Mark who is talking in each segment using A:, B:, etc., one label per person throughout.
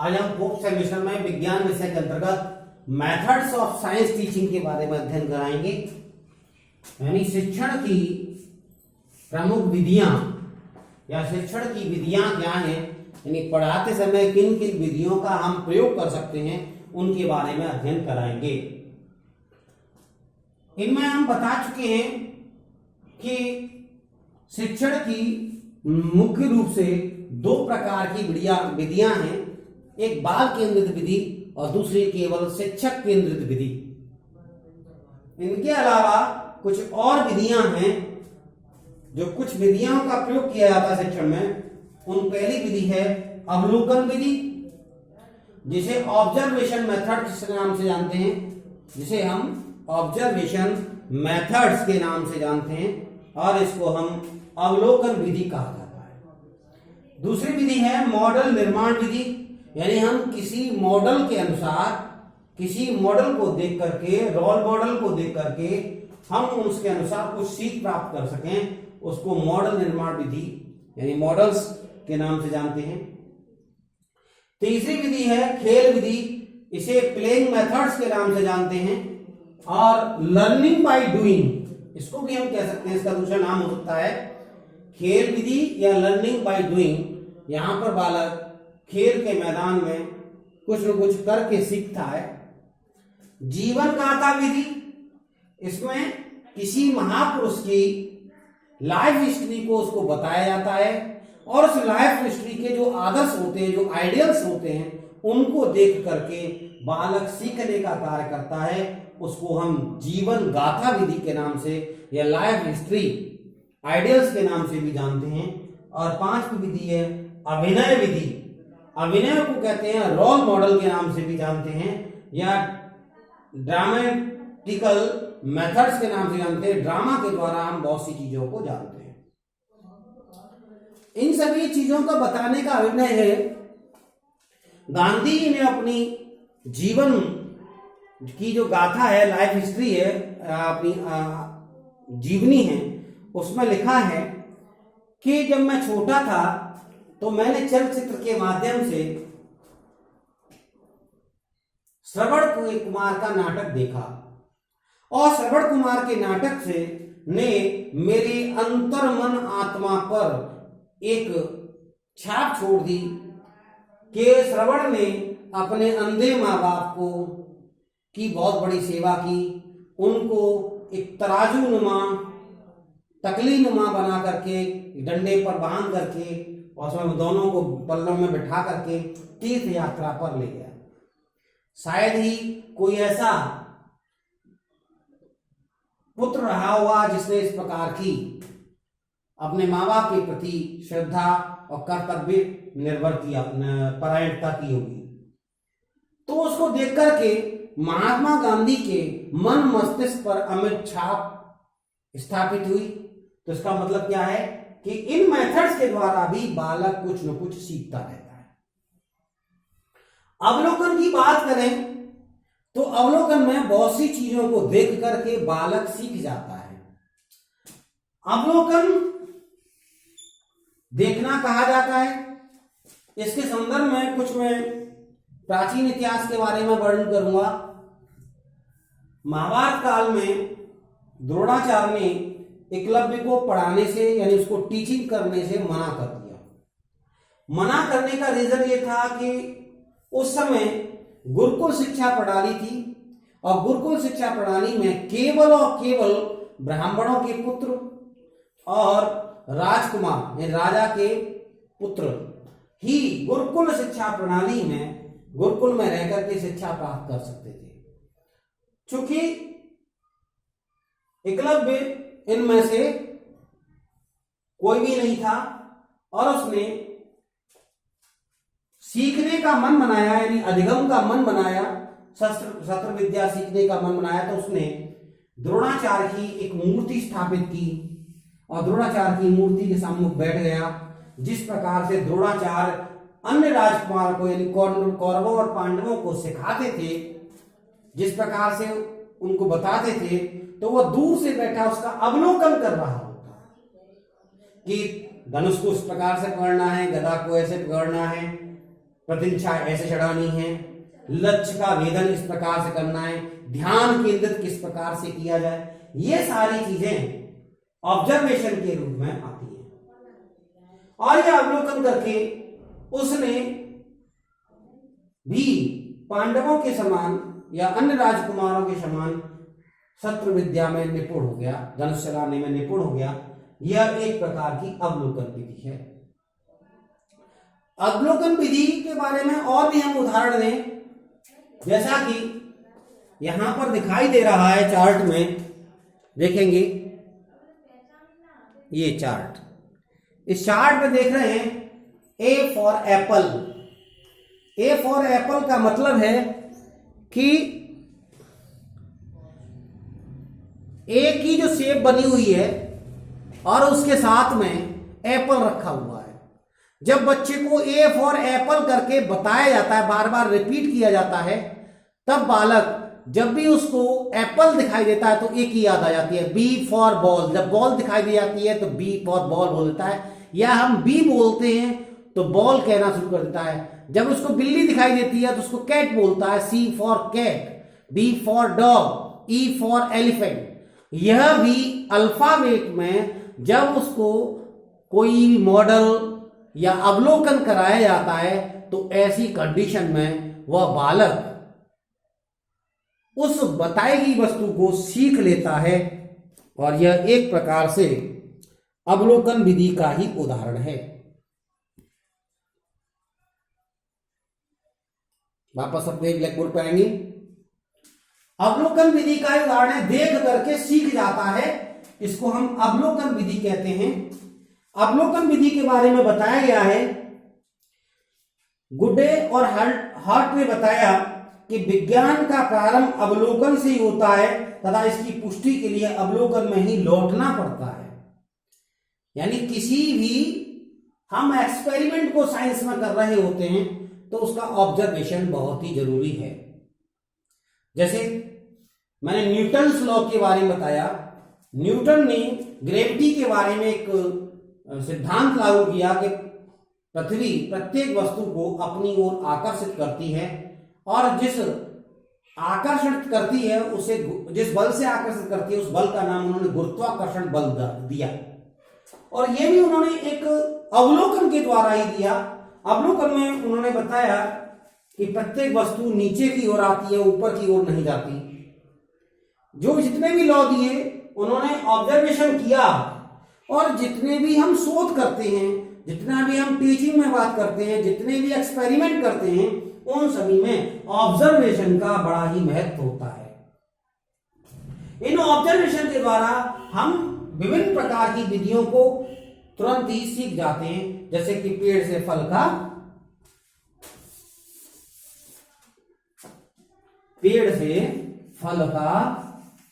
A: आज हम fourth semester में विज्ञान विषय के अंतर्गत मेथड्स ऑफ साइंस टीचिंग के बारे में अध्ययन कराएंगे। यानी शिक्षण की प्रमुख विधियां या शिक्षण की विधियां क्या हैं, यानी पढ़ाते समय किन किन विधियों का हम प्रयोग कर सकते हैं उनके बारे में अध्ययन कराएंगे। इनमें हम बता चुके हैं कि शिक्षण की मुख्य रूप से दो प्रकार की विधियां हैं, एक बाल केंद्रित विधि और दूसरी केवल शिक्षक केंद्रित विधि। इनके अलावा कुछ और विधियां हैं जो कुछ विधियों का प्रयोग किया जाता है शिक्षण में। उन पहली विधि है अवलोकन विधि, जिसे ऑब्जर्वेशन मेथड के नाम से जानते हैं, जिसे हम ऑब्जर्वेशन मेथड्स के नाम से जानते हैं और इसको हम अवलोकन विधि कहा जाता है। दूसरी विधि है मॉडल निर्माण विधि, यानी हम किसी मॉडल के अनुसार, किसी मॉडल को देख करके, रोल मॉडल को देख करके हम उसके अनुसार कुछ सीख प्राप्त कर सकें, उसको मॉडल निर्माण विधि यानी मॉडल्स के नाम से जानते हैं। तीसरी विधि है खेल विधि, इसे प्लेइंग मेथड्स के नाम से जानते हैं। और लर्निंग बाय डूइंग, इसको भी हम कह सकते हैं, इसका दूसरा नाम हो सकता है खेल विधि या लर्निंग बाय डूइंग। यहां पर बालक खेल के मैदान में कुछ न कुछ करके सीखता है। जीवन गाथा विधि, इसमें किसी महापुरुष की लाइफ हिस्ट्री को उसको बताया जाता है और उस लाइफ हिस्ट्री के जो आदर्श होते हैं, जो आइडियल्स होते हैं, उनको देख करके बालक सीखने का कार्य करता है। उसको हम जीवन गाथा विधि के नाम से या लाइफ हिस्ट्री आइडियल्स के नाम से भी जानते हैं। और पांचवी विधि है अभिनय विधि, अभिनय को कहते हैं रोल मॉडल के नाम से भी जानते हैं या ड्रामेटिकल मेथड्स के नाम से जानते हैं। ड्रामा के द्वारा हम बहुत सी चीजों को जानते हैं। इन सभी चीजों का बताने का अभिनय है। गांधी जी ने अपनी जीवन की जो गाथा है, लाइफ हिस्ट्री है, अपनी जीवनी है, उसमें लिखा है कि जब मैं छोटा था तो मैंने चलचित्र के माध्यम से श्रवण कुमार का नाटक देखा और श्रवण कुमार के नाटक से ने मेरे अंतर मन आत्मा पर एक छाप छोड़ दी कि श्रवण ने अपने अंधे माँ बाप को की बहुत बड़ी सेवा की, उनको एक तराजू नुमा, तकली नुमा बना करके डंडे पर बांध करके और उसमें दोनों को पल्लों में बिठा करके तीर्थ यात्रा पर ले गया। शायद ही कोई ऐसा पुत्र रहा हुआ जिसने इस प्रकार की अपने माँ बाप के प्रति श्रद्धा और कर्तव्य निर्भर किया, परायणता की होगी। तो उसको देख करके महात्मा गांधी के मन मस्तिष्क पर अमिट छाप स्थापित हुई। तो इसका मतलब क्या है कि इन मेथड्स के द्वारा भी बालक कुछ न कुछ सीखता रहता है। अवलोकन की बात करें तो अवलोकन में बहुत सी चीजों को देख करके बालक सीख जाता है। अवलोकन देखना कहा जाता है। इसके संदर्भ में कुछ मैं प्राचीन इतिहास के बारे में वर्णन करूंगा। महाभारत काल में द्रोणाचार्य ने एकलव्य को पढ़ाने से यानी उसको टीचिंग करने से मना कर दिया। मना करने का रीजन ये था कि उस समय गुरुकुल शिक्षा प्रणाली थी और गुरुकुल शिक्षा प्रणाली में केवल और केवल ब्राह्मणों के पुत्र और राजकुमार यानी राजा के पुत्र ही गुरुकुल शिक्षा प्रणाली में गुरुकुल में रहकर के शिक्षा प्राप्त कर सकते थे। चूंकि एकलव्य इनमें से कोई भी नहीं था और उसने सीखने का मन बनाया, यानी अधिगम का मन बनाया, शस्त्र विद्या सीखने का मन बनाया। तो उसने द्रोणाचार्य की एक मूर्ति स्थापित की और द्रोणाचार्य की मूर्ति के सामने बैठ गया। जिस प्रकार से द्रोणाचार्य अन्य राजकुमार को यानी कौरवों और पांडवों को सिखाते थे, जिस प्रकार से उनको बताते थे, तो वह दूर से बैठा उसका अवलोकन कर रहा होता कि धनुष को इस प्रकार से पकड़ना है, गदा को ऐसे पकड़ना है, प्रतिष्ठा ऐसे चढ़ानी है, लक्ष्य का भेदन इस प्रकार से करना है, ध्यान केंद्रित किस प्रकार से किया जाए, ये सारी चीजें ऑब्जर्वेशन के रूप में आती है। और यह अवलोकन करके उसने भी पांडवों के समान या अन्य राजकुमारों के समान शस्त्र विद्या में निपुण हो गया, धनुष चलाने में निपुण हो गया। यह एक प्रकार की अवलोकन विधि है। अवलोकन विधि के बारे में और भी हम उदाहरण दें, जैसा कि यहां पर दिखाई दे रहा है चार्ट में, देखेंगे ये चार्ट, इस चार्ट में देख रहे हैं A for Apple. A for Apple का मतलब है कि ए की जो शेप बनी हुई है और उसके साथ में एप्पल रखा हुआ है। जब बच्चे को ए फॉर एप्पल करके बताया जाता है, बार बार रिपीट किया जाता है, तब बालक जब भी उसको एप्पल दिखाई देता है तो ए की याद आ जाती है। बी फॉर बॉल, जब बॉल दिखाई दे जाती है तो बी फॉर बॉल बोलता है, या हम बी बोलते हैं तो बॉल कहना शुरू कर देता है। जब उसको बिल्ली दिखाई देती है तो उसको कैट बोलता है, C for cat, D for dog, E for elephant. यह भी अल्फाबेट में जब उसको कोई मॉडल या अवलोकन कराया जाता है तो ऐसी कंडीशन में वह बालक उस बताई गई वस्तु को सीख लेता है, और यह एक प्रकार से अवलोकन विधि का ही उदाहरण है। वापस अपने ब्लैक बोर्ड पर आएंगे। अवलोकन विधि का उदाहरण है, देख करके सीख जाता है, इसको हम अवलोकन विधि कहते हैं। अवलोकन विधि के बारे में बताया गया है, गुडे और हार्ट ने बताया कि विज्ञान का प्रारंभ अवलोकन से ही होता है तथा इसकी पुष्टि के लिए अवलोकन में ही लौटना पड़ता है। यानी किसी भी हम एक्सपेरिमेंट को साइंस में कर रहे होते हैं तो उसका ऑब्जर्वेशन बहुत ही जरूरी है। जैसे मैंने न्यूटन्स लॉ के बारे में बताया, न्यूटन ने ग्रेविटी के बारे में एक सिद्धांत लागू किया कि पृथ्वी प्रत्येक वस्तु को अपनी ओर आकर्षित करती है, और जिस आकर्षित करती है उसे, जिस बल से आकर्षित करती है उस बल का नाम उन्होंने गुरुत्वाकर्षण बल दिया। और यह भी उन्होंने एक अवलोकन के द्वारा ही दिया। अवलोकन में उन्होंने बताया कि प्रत्येक वस्तु नीचे की ओर आती है, ऊपर की ओर नहीं जाती। जो जितने भी लॉ दिए उन्होंने ऑब्जर्वेशन किया, और जितने भी हम शोध करते हैं, जितना भी हम टीचिंग में बात करते हैं, जितने भी एक्सपेरिमेंट करते हैं, उन सभी में ऑब्जर्वेशन का बड़ा ही महत्व होता है। इन ऑब्जर्वेशन के द्वारा हम विभिन्न प्रकार की विधियों को तुरंत ही सीख जाते हैं, जैसे कि पेड़ से फल का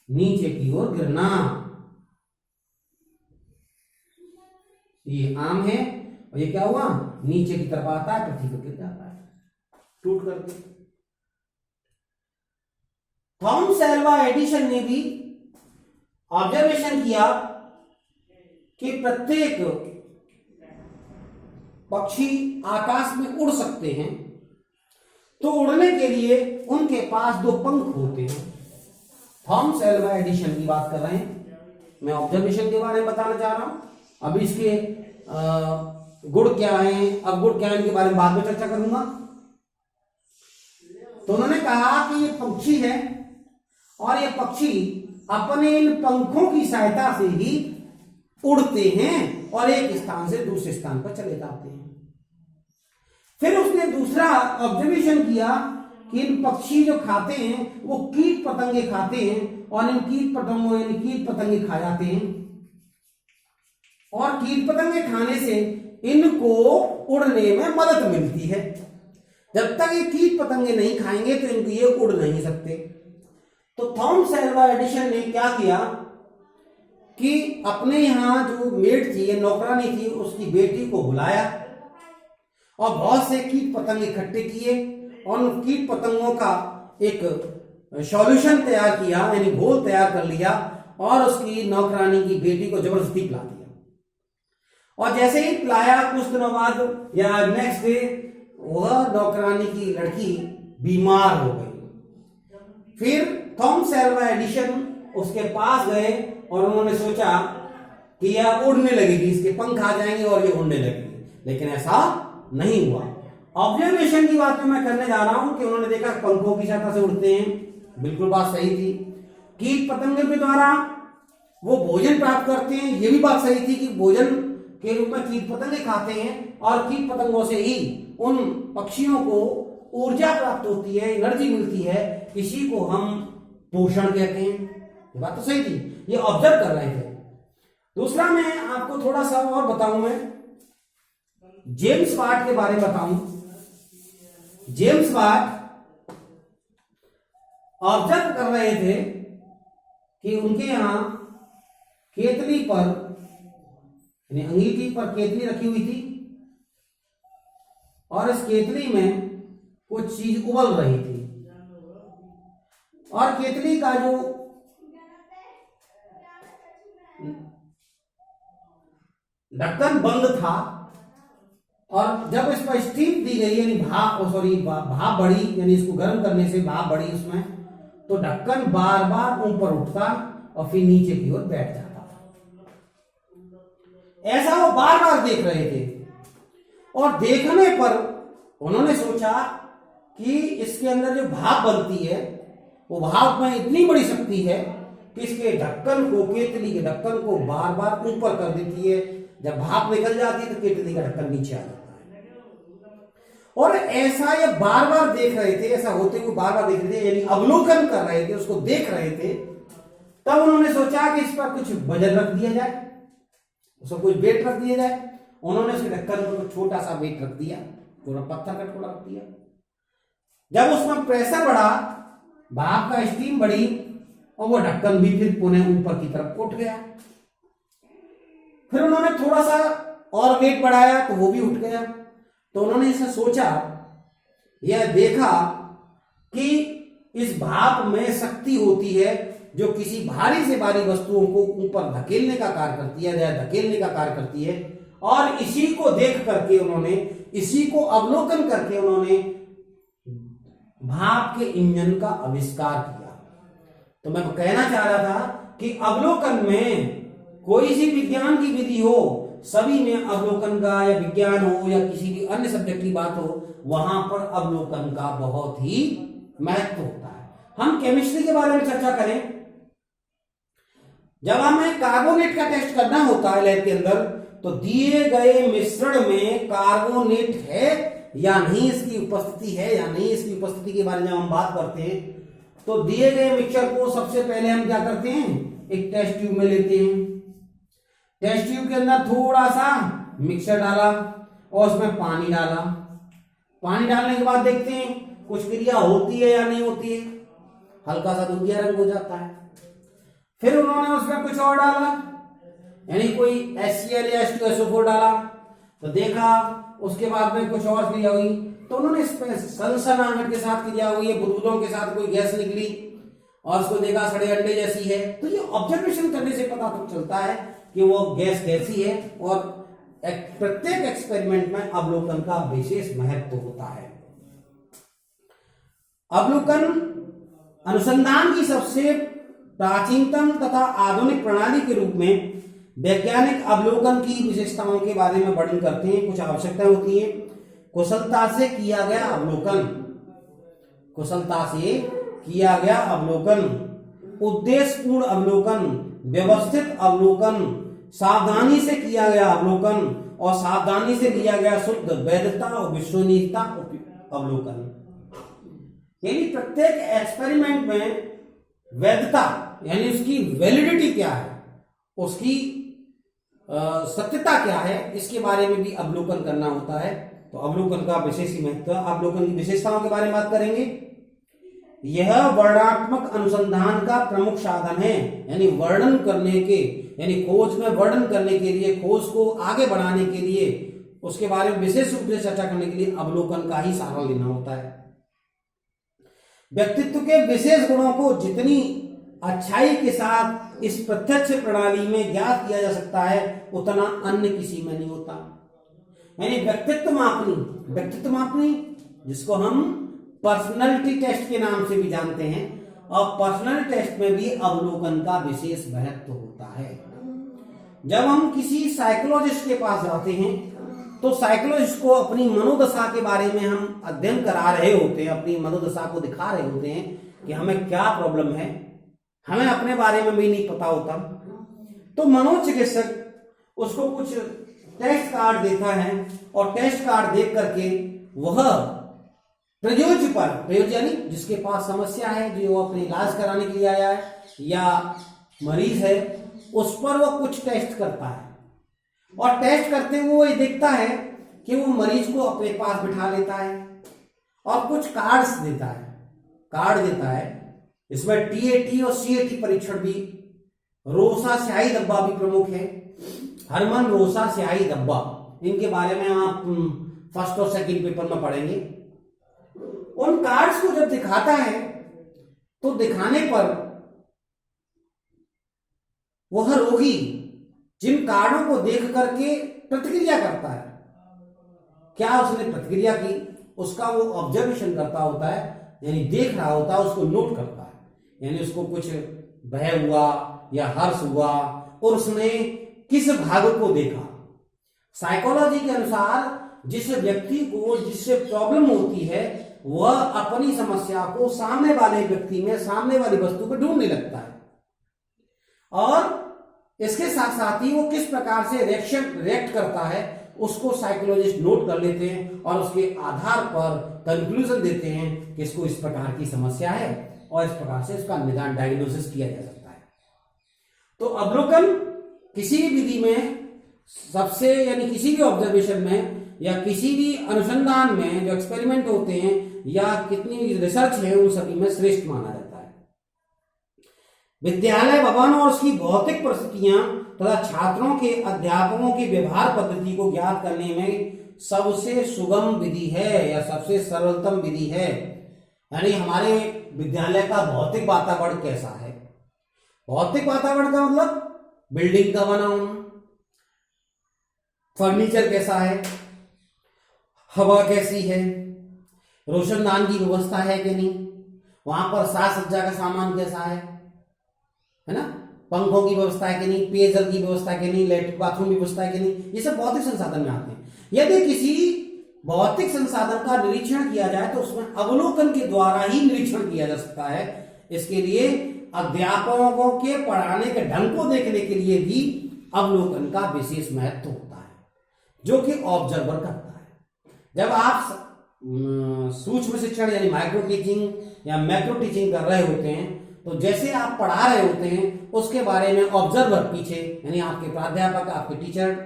A: नीचे की ओर गिरना। ये आम है और ये क्या हुआ, नीचे की तरफ आता है, पृथ्वी पर गिर जाता है टूट करके। थॉमस एल्वा एडिसन ने भी ऑब्जर्वेशन किया कि प्रत्येक पक्षी आकाश में उड़ सकते हैं, तो उड़ने के लिए उनके पास 2 पंख होते हैं। थॉमस एल्वा एडिसन की बात कर रहे हैं, मैं ऑब्जर्वेशन के बारे में बताना चाह रहा हूं। अब इसके गुण क्या हैं, अब गुण क्या है इनके बारे में बाद में चर्चा करूंगा। तो उन्होंने कहा कि ये पक्षी है, और ये पक्षी अपने इन पंखों की सहायता से ही उड़ते हैं और एक स्थान से दूसरे स्थान पर चले जाते हैं। फिर उसने दूसरा ऑब्जर्वेशन किया कि इन पक्षी जो खाते हैं वो कीट पतंगे खाते हैं, और इन कीट पतंगे खा जाते हैं, और कीट पतंगे खाने से इनको उड़ने में मदद मिलती है। जब तक ये कीट पतंगे नहीं खाएंगे तो इनको ये उड़ नहीं सकते। तो थॉमस एल्वा एडिसन ने क्या किया कि अपने यहां जो मेड थी, ये नौकरानी थी, उसकी बेटी को बुलाया और बहुत से कीट पतंग इकट्ठे किए, और उन कीट पतंगों का एक सॉल्यूशन तैयार किया, यानी घोल तैयार कर लिया, और उसकी नौकरानी की बेटी को जबरदस्ती पिला दिया। और जैसे ही पिलाया, कुछ दिनों बाद या नेक्स्ट डे वह नौकरानी की लड़की बीमार हो गई। फिर थॉमस एल्वा एडिशन उसके पास गए और उन्होंने सोचा कि यह उड़ने लगेगी, इसके पंख आ जाएंगे और ये उड़ने लगेगी, लेकिन ऐसा नहीं हुआ। ऑब्जर्वेशन की बात मैं करने जा रहा हूं कि उन्होंने देखा पंखों की सहायता से उड़ते हैं, बिल्कुल बात सही थी। कीट पतंगे के द्वारा वो भोजन प्राप्त करते हैं, ये भी बात सही थी कि भोजन के रूप में कीट पतंगे खाते हैं और कीट पतंगों से ही उन पक्षियों को ऊर्जा प्राप्त होती है, एनर्जी मिलती है, इसी को हम पोषण कहते हैं। ये बात तो सही थी, ये ऑब्जर्व कर रहे थे। दूसरा मैं आपको थोड़ा सा और बताऊं, मैं जेम्स वाट के बारे में बताऊं। जेम्स वाट ऑब्जर्व कर रहे थे कि उनके यहां केतली पर यानी अंगीठी पर केतली रखी हुई थी और इस केतली में कुछ चीज उबल रही थी और केतली का जो ढक्कन बंद था और जब इस पर स्टीम दी गई यानी भाप बढ़ी, यानी इसको गर्म करने से भाप बढ़ी उसमें, तो ढक्कन बार बार ऊपर उठता और फिर नीचे की ओर बैठ जाता था। ऐसा वो बार बार देख रहे थे और देखने पर उन्होंने सोचा कि इसके अंदर जो भाप बनती है वो भाप में इतनी बड़ी शक्ति है कि इसके ढक्कन को, केतली के ढक्कन को बार बार ऊपर कर देती है। जब भाप निकल जाती है तो केतली का ढक्कन नीचे आ जाता है। और ऐसा ये बार बार देख रहे थे, ऐसा होते हुए बार बार देख रहे थे, यानी अवलोकन कर रहे थे, उसको देख रहे थे। तब उन्होंने सोचा कि इस पर कुछ वजन रख दिया जाए, उसको कुछ वेट रख दिया जाए। उन्होंने उसके ढक्कन पर छोटा सा वेट रख दिया, थोड़ा पत्थर का टुकड़ा रख दिया। जब उसमें प्रेशर बढ़ा, भाप का स्टीम बढ़ी और वो ढक्कन भी फिर पुनः ऊपर की तरफ उठ गया। फिर उन्होंने थोड़ा सा और वेट बढ़ाया तो वो भी उठ गया। तो उन्होंने इसे सोचा, यह देखा कि इस भाप में शक्ति होती है जो किसी भारी से भारी वस्तुओं को ऊपर धकेलने का कार्य करती है या धकेलने का कार्य करती है। और इसी को देख करके उन्होंने, इसी को अवलोकन करके उन्होंने भाप के इंजन का आविष्कार किया। तो मैं कहना चाह रहा था कि अवलोकन में कोई सी विज्ञान की विधि हो, सभी में अवलोकन का, या विज्ञान हो या किसी भी अन्य सब्जेक्ट की बात हो, वहां पर अवलोकन का बहुत ही महत्व होता है। हम केमिस्ट्री के बारे में चर्चा करें, जब हमें कार्बोनेट का टेस्ट करना होता है लैब के अंदर, तो दिए गए मिश्रण में कार्बोनेट है या नहीं, इसकी उपस्थिति है या नहीं, इसकी उपस्थिति के बारे में हम बात करते हैं। तो दिए गए मिक्सचर को सबसे पहले हम क्या करते हैं, एक टेस्ट ट्यूब में लेते हैं। टेस्ट ट्यूब के अंदर थोड़ा सा मिक्सचर डाला और उसमें पानी डाला। पानी डालने के बाद देखते हैं कुछ क्रिया होती है या नहीं होती है, हल्का सा दूधिया रंग हो जाता है। फिर उन्होंने उसमें कुछ और डाला, यानी कोई HCl या H2SO4 डाला, तो देखा उसके बाद में कुछ और क्रिया हुई। तो उन्होंने इस पर सनसनाहट के साथ क्रिया हुई है, बुदबुदों के साथ कोई गैस निकली और उसको देखा सड़े अंडे जैसी है। तो ये ऑब्जर्वेशन करने से पता तो चलता है कि वो गैस कैसी है। और प्रत्येक एक्सपेरिमेंट में अवलोकन का विशेष महत्व होता है। अवलोकन अनुसंधान की सबसे प्राचीनतम तथा आधुनिक प्रणाली के रूप में वैज्ञानिक अवलोकन की विशेषताओं के बारे में वर्णन करते हैं। कुछ आवश्यकताएं होती हैं। कुशलता से किया गया अवलोकन, कुशलता से किया गया अवलोकन, उद्देश्यपूर्ण अवलोकन, व्यवस्थित अवलोकन, सावधानी से किया गया अवलोकन और सावधानी से लिया गया शुद्ध, वैधता और विश्वसनीयता अवलोकन। यानी प्रत्येक एक्सपेरिमेंट में वैधता यानी उसकी वैलिडिटी क्या है, उसकी सत्यता क्या है, इसके बारे में भी अवलोकन करना होता है। तो अवलोकन का विशेष ही महत्व। अवलोकन की विशेषताओं के बारे में बात करेंगे। यह वर्णनात्मक अनुसंधान का प्रमुख साधन है, यानी वर्णन करने के, यानी खोज में वर्णन करने के लिए, खोज को आगे बढ़ाने के लिए, उसके बारे में विशेष रूप से चर्चा करने के लिए अवलोकन का ही सहारा लेना होता है। व्यक्तित्व के विशेष गुणों को जितनी अच्छाई के साथ इस प्रत्यक्ष प्रणाली में ज्ञात किया जा सकता है, उतना अन्य किसी में नहीं होता। यानी व्यक्तित्व मापनी जिसको हम पर्सनालिटी टेस्ट के नाम से भी जानते हैं, और पर्सनालिटी टेस्ट में भी अवलोकन का विशेष महत्व होता है। जब हम किसी साइकोलॉजिस्ट के पास जाते हैं तो साइकोलॉजिस्ट को अपनी मनोदशा के बारे में हम अध्ययन करा रहे होते हैं, अपनी मनोदशा को दिखा रहे होते हैं कि हमें क्या प्रॉब्लम है, हमें अपने बारे में भी नहीं पता होता। तो मनोचिकित्सक उसको कुछ टेस्ट कार्ड देता है और टेस्ट कार्ड देख करके वह प्रयोज्य यानी जिसके पास समस्या है, जो वो अपने इलाज कराने के लिए आया है या मरीज है, उस पर वो कुछ टेस्ट करता है, और टेस्ट करते हुए वो ये देखता है कि वो मरीज को अपने पास बिठा लेता है और कुछ कार्ड देता है। इसमें टीएटी और सीएटी परीक्षण भी, रोसा स्याही धब्बा भी प्रमुख है। हरमन रोसा स्याही धब्बा, इनके बारे में आप फर्स्ट और सेकंड पेपर में पढ़ेंगे। उन कार्ड्स को जब दिखाता है तो दिखाने पर वह रोगी जिन कार्डों को देख करके प्रतिक्रिया करता है, क्या उसने प्रतिक्रिया की, उसका वो ऑब्जर्वेशन करता होता है, यानी देख रहा होता है, उसको नोट करता है, यानी उसको कुछ भय हुआ या हर्ष हुआ और उसने किस भाग को देखा। साइकोलॉजी के अनुसार जिस व्यक्ति को जिससे प्रॉब्लम होती है वह अपनी समस्या को सामने वाले व्यक्ति में, सामने वाली वस्तु में ढूंढने लगता है, और इसके साथ साथ ही वो किस प्रकार से रिएक्ट करता है उसको साइकोलॉजिस्ट नोट कर लेते हैं और उसके आधार पर कंक्लूजन देते हैं कि इसको इस प्रकार की समस्या है और इस प्रकार से इसका निदान डायग्नोसिस किया जा सकता है। तो अवलोकन किसी भी विधि में सबसे, यानी किसी भी ऑब्जर्वेशन में या किसी भी अनुसंधान में जो एक्सपेरिमेंट होते हैं या कितनी भी रिसर्च है उन सभी में श्रेष्ठ माना जाता है। विद्यालय भवन और उसकी भौतिक परिस्थितियां तथा छात्रों के अध्यापकों की व्यवहार पद्धति को ज्ञात करने में सबसे सुगम विधि है या सबसे सरलतम विधि है। यानी हमारे विद्यालय का भौतिक वातावरण कैसा है, भौतिक वातावरण का मतलब बिल्डिंग का बना होना, फर्नीचर कैसा है, हवा कैसी है, रोशनदान की व्यवस्था है कि नहीं, वहां पर साज सज्जा का सामान कैसा है ना, पंखों की व्यवस्था है कि नहीं, पेयजल की व्यवस्था है कि नहीं, लैट्रिन बाथरूम की व्यवस्था है कि नहीं, ये सब भौतिक संसाधन में आते हैं। यदि किसी भौतिक संसाधन का निरीक्षण किया जाए तो उसमें अवलोकन के द्वारा ही निरीक्षण किया जा सकता है। इसके लिए अध्यापकों के पढ़ाने के ढंग को देखने के लिए भी अवलोकन का विशेष महत्व होता है, जो कि ऑब्जर्वर करता है। जब आप सूक्ष्म शिक्षण यानी माइक्रो टीचिंग या मैक्रो टीचिंग कर रहे होते हैं तो जैसे आप पढ़ा रहे होते हैं उसके बारे में ऑब्जर्वर पीछे, यानी आपके प्राध्यापक, आपके टीचर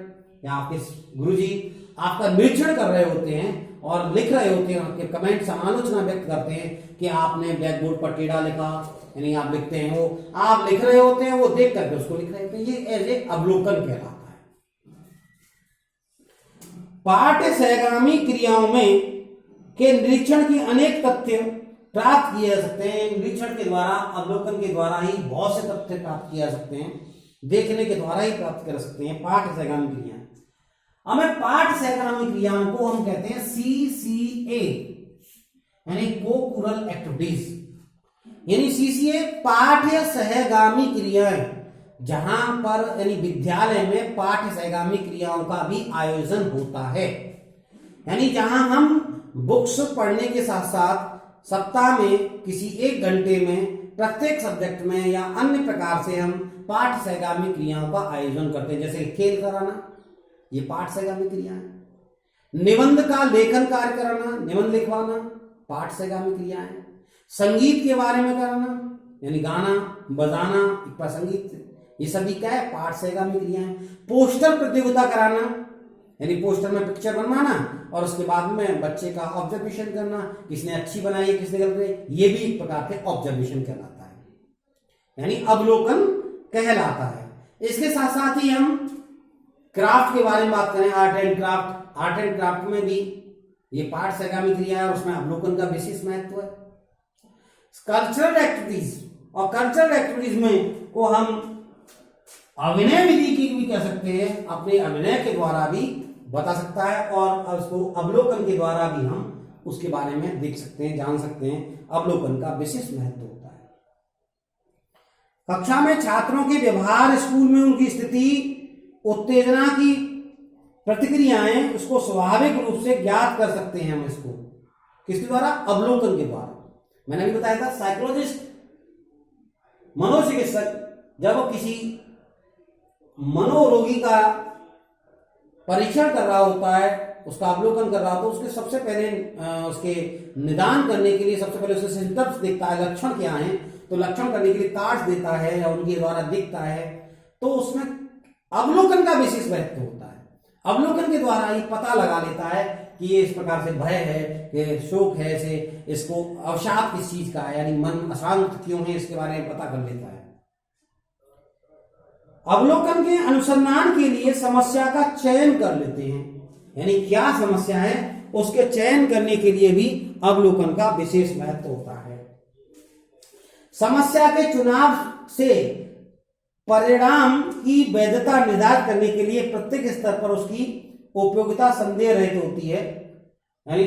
A: या आपके गुरुजी आपका निरीक्षण कर रहे होते हैं और लिख रहे होते हैं, आपके कमेंट समालोचना व्यक्त करते हैं कि आपने ब्लैक बोर्ड पर टेढ़ा लिखा, यानी आप लिखते हैं, वो आप लिख रहे होते हैं, वो देख करके उसको लिख रहे होते हैं। ये एज ए अवलोकन कहलाता है। पाठ्य सहगामी क्रियाओं में के निरीक्षण की अनेक तथ्य प्राप्त किए जा सकते हैं। निरीक्षण के द्वारा, अवलोकन के द्वारा ही बहुत से तथ्य प्राप्त किए जा सकते हैं, देखने के द्वारा ही प्राप्त कर सकते हैं पाठ्य सहगामी क्रियाएं। हमें पाठ्य सहगामी क्रियाओं को हम कहते हैं CCA यानी को-कुरल एक्टिविटीज, यानी CCA पाठ्य सहगामी क्रियाएं, जहां पर यानी विद्यालय में पाठ्य सहगामी क्रियाओं का भी आयोजन होता है। यानी जहां हम बुक्स पढ़ने के साथ साथ सप्ताह में किसी एक घंटे में प्रत्येक सब्जेक्ट में या अन्य प्रकार से हम पाठ्य सहगामी क्रियाओं का आयोजन करते हैं। जैसे खेल कराना, ये पाठ्य सहगामी क्रिया है। निबंध का लेखन कार्य कराना, निबंध लिखवाना, पाठ्य सहगामी क्रिया है। संगीत के बारे में कराना, यानी गाना बजाना, संगीत, ये सभी क्या है, पाठ्य सहगामी क्रिया है। पोस्टर प्रतियोगिता कराना, यानी पोस्टर में पिक्चर बनवाना और उसके बाद में बच्चे का ऑब्जर्वेशन करना, किसने अच्छी बनाई है, किसने गलत बनाई, ये भी एक प्रकार के ऑब्जर्वेशन कहलाता है, यानी अवलोकन कहलाता है। इसके साथ साथ ही हम क्राफ्ट के बारे में बात करें, art and craft. Art and craft में भी ये पाठ्य सहगामी क्रिया है और उसमें अवलोकन का विशेष महत्व है। कल्चरल एक्टिविटीज, और कल्चरल एक्टिविटीज में को हम अभिनय विधि की भी कह सकते हैं, अपने अभिनय के द्वारा भी बता सकता है और उसको अवलोकन के द्वारा भी हम उसके बारे में देख सकते हैं, जान सकते हैं। अवलोकन का विशेष महत्व होता है। कक्षा में छात्रों के व्यवहार, स्कूल में उनकी स्थिति, उत्तेजना की प्रतिक्रियाएं, उसको स्वाभाविक रूप से ज्ञात कर सकते हैं हम इसको किसके द्वारा? अवलोकन के द्वारा। मैंने अभी बताया था साइकोलॉजिस्ट, मनोचिकित्सक जब वो किसी मनोरोगी का परीक्षण कर रहा होता है, उसका अवलोकन कर रहा होता है, उसके सबसे पहले उसके निदान करने के लिए सबसे पहले उसके सिम्टम्स देखता है, लक्षण क्या हैं, तो लक्षण करने के लिए कार्ड्स देता है या उनके द्वारा दिखता है, तो उसमें अवलोकन का विशेष महत्व होता है। अवलोकन के द्वारा ये पता लगा लेता है कि ये इस प्रकार से भय है, ये शोक है, इसे इसको अवसाद किस चीज का है, यानी मन अशांत क्यों है, इसके बारे में पता कर लेता है। अवलोकन के अनुसंधान के लिए समस्या का चयन कर लेते हैं, यानी क्या समस्या है उसके चयन करने के लिए भी अवलोकन का विशेष महत्व होता है। समस्या के चुनाव से परिणाम की वैधता निर्धारित करने के लिए प्रत्येक स्तर पर उसकी उपयोगिता संदेह रहित होती है। यानी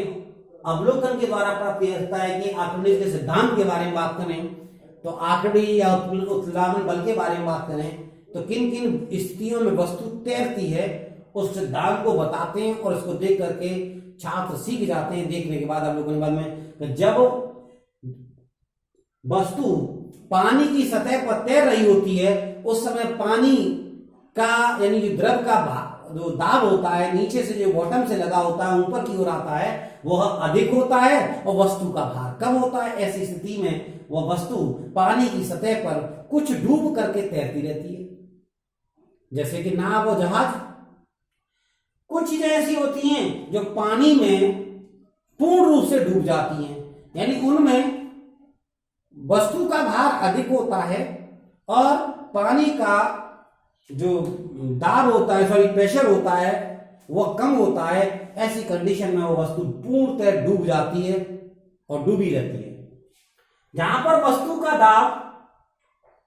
A: अवलोकन के द्वारा प्राप्त किया जाता है कि आकड़े के सिद्धांत के बारे में बात करें तो आकड़ी या उत्प्लावन बल के बारे में बात करें तो किन किन स्थितियों में वस्तु तैरती है उस सिद्धांत को बताते हैं और इसको देख करके छात्र सीख जाते हैं। देखने के बाद अवलोकन के बाद में जब वस्तु पानी की सतह पर तैर रही होती है उस समय पानी का यानी जो द्रव का जो दाब होता है नीचे से जो बॉटम से लगा होता है ऊपर की ओर आता है वह अधिक होता है और वस्तु का भार कम होता है। ऐसी स्थिति में वह वस्तु पानी की सतह पर कुछ डूब करके तैरती रहती है, जैसे कि नाव और जहाज। कुछ चीजें ऐसी होती हैं जो पानी में पूर्ण रूप से डूब जाती हैं, यानी उनमें वस्तु का भार अधिक होता है और पानी का जो दाब होता है, सॉरी प्रेशर होता है, वह कम होता है। ऐसी कंडीशन में वो वस्तु पूर्णतः डूब जाती है और डूबी रहती है। जहां पर वस्तु का दाब,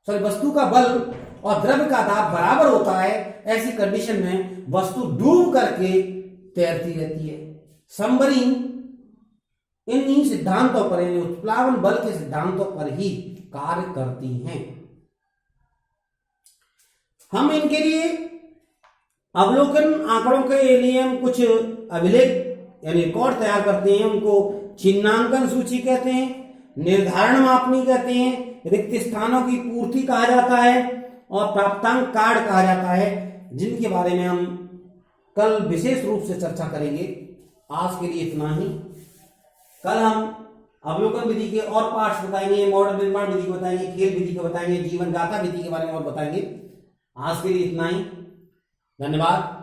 A: सॉरी वस्तु का बल और द्रव्य का दाब बराबर होता है, ऐसी कंडीशन में वस्तु डूब करके तैरती रहती है। सबमरीन इन्हीं सिद्धांतों पर, उत्प्लावन बल के सिद्धांतों पर ही कार्य करती हैं। हम इनके लिए अवलोकन आंकड़ों के लिए हम कुछ अभिलेख यानी रिकॉर्ड तैयार करते हैं। उनको चिन्हांकन सूची कहते हैं, निर्धारण मापनी कहते हैं, रिक्त स्थानों की पूर्ति कहा जाता है और प्राप्तांक कार्ड कहा जाता है, जिनके बारे में हम कल विशेष रूप से चर्चा करेंगे। आज के लिए इतना ही। कल हम अवलोकन विधि के और पार्ट्स बताएंगे, मॉडल निर्माण विधि को बताएंगे, खेल विधि को बताएंगे, जीवन गाथा विधि के बारे में और बताएंगे। आज के लिए इतना ही। धन्यवाद।